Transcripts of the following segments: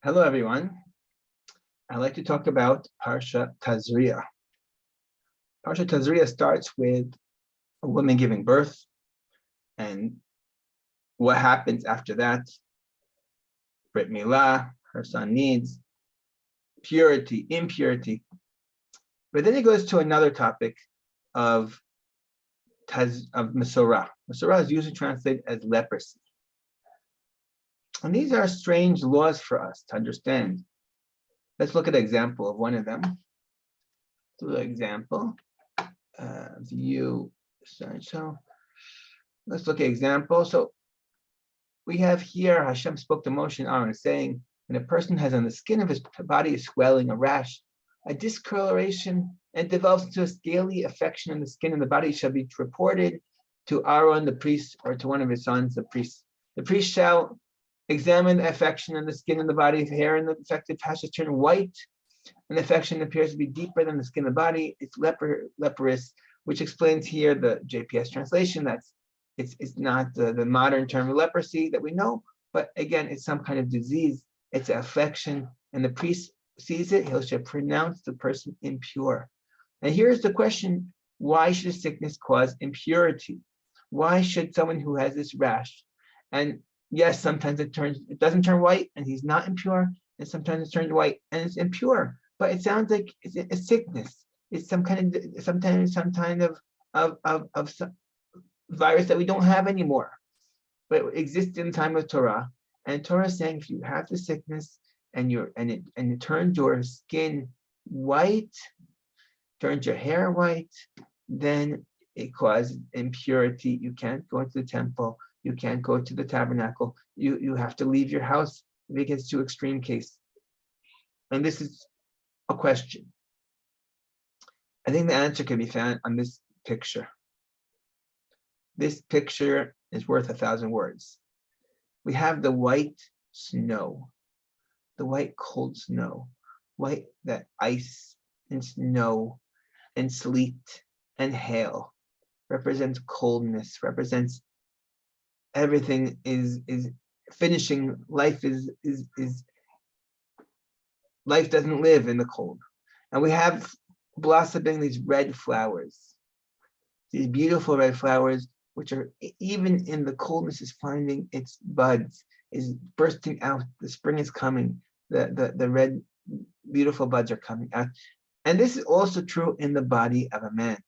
Hello, everyone. I'd like to talk about Parashat Tazria. Parashat Tazria starts with a woman giving birth and what happens after that. Brit Milah, her son needs purity, impurity. But then it goes to another topic of Mesorah. Mesorah is usually translated as leprosy. And these are strange laws for us to understand. Let's look at an example of one of them. So example, view essential. Let's look at example. So we have here, Hashem spoke to Moshe and Aaron saying, when a person has on the skin of his body a swelling, a rash, a discoloration, and develops into a scaly affection in the skin of the body shall be reported to Aaron, the priest, or to one of his sons, the priest. The priest shall examine the affection in the skin of the body. If hair in the affected patches turn white, and the affection appears to be deeper than the skin of the body, it's leprous, which explains here the JPS translation. That's it's not the modern term of leprosy that we know, but again, it's some kind of disease. It's an affection, and the priest sees it, he shall pronounce the person impure. And here's the question: why should a sickness cause impurity? Why should someone who has this rash, and yes, sometimes it doesn't turn white and he's not impure, and sometimes it turns white and it's impure. But it sounds like it's a sickness. It's some kind of virus that we don't have anymore, but it exists in the time of Torah. And Torah is saying if you have the sickness and it turns your skin white, turns your hair white, then it causes impurity. You can't go into the temple. You can't go to the tabernacle. You have to leave your house if it gets to extreme case. And this is a question. I think the answer can be found on this picture. This picture is worth 1,000 words. We have the white snow, the white cold snow, white that ice and snow and sleet and hail represents coldness, represents everything is finishing. Life life doesn't live in the cold. And we have blossoming these red flowers, these beautiful red flowers, which are even in the coldness is finding its buds, is bursting out. The spring is coming. The red beautiful buds are coming out. And this is also true in the body of a man,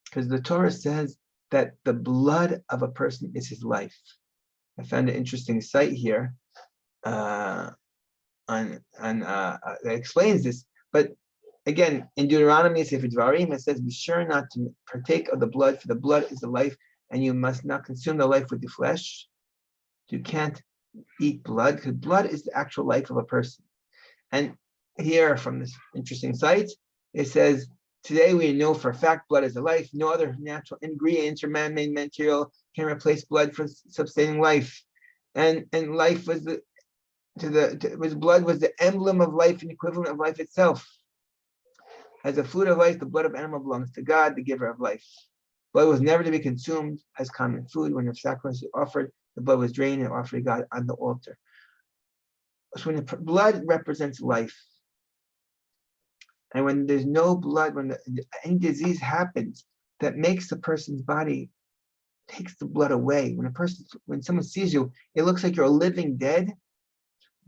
because the Torah says that the blood of a person is his life. I found an interesting site here that explains this. But again, in Deuteronomy, Sefer Dvarim, it says, be sure not to partake of the blood, for the blood is the life, and you must not consume the life with the flesh. You can't eat blood, because blood is the actual life of a person. And here, from this interesting site, it says, today we know for a fact blood is the life. No other natural ingredients or man-made material can replace blood for sustaining life. And life was blood was the emblem of life and equivalent of life itself. As a food of life, the blood of animal belongs to God, the giver of life. Blood was never to be consumed as common food. When the sacrifice was offered, the blood was drained and offered to God on the altar. So when the blood represents life, and when there's no blood, when any disease happens that makes the person's body, takes the blood away. When someone sees you, it looks like you're a living dead,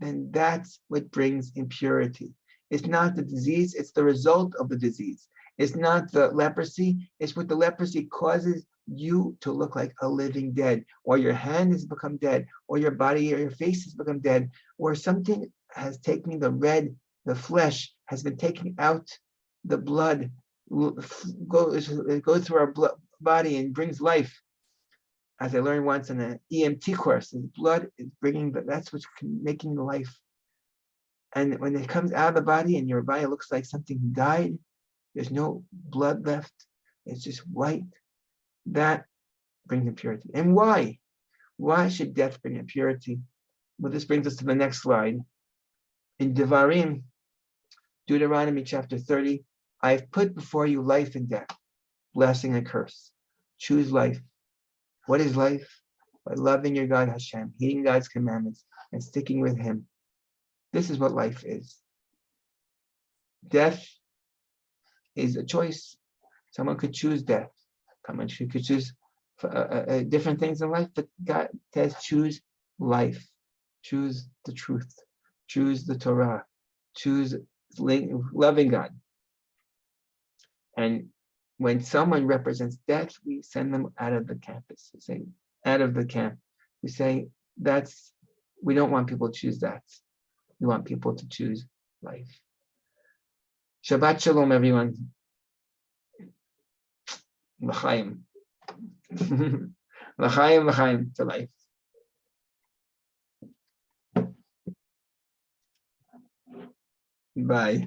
then that's what brings impurity. It's not the disease, it's the result of the disease. It's not the leprosy, it's what the leprosy causes you to look like a living dead, or your hand has become dead, or your body or your face has become dead, or something has taken the flesh has been taking out the blood, it goes through our body and brings life. As I learned once in an EMT course, blood is that's what's making the life. And when it comes out of the body and your body looks like something died, there's no blood left, it's just white, that brings impurity. And why? Why should death bring impurity? Well, this brings us to the next slide. In Devarim, Deuteronomy chapter 30, I've put before you life and death, blessing and curse. Choose life. What is life? By loving your God Hashem, heeding God's commandments, and sticking with Him. This is what life is. Death is a choice. Someone could choose death. Someone could choose different things in life, but God says choose life. Choose the truth. Choose the Torah. Choose loving God. And when someone represents death, we send them out of the campus. We say, out of the camp. We say, we don't want people to choose that. We want people to choose life. Shabbat Shalom, everyone. L'chaim. L'chaim, l'chaim, to life. Bye.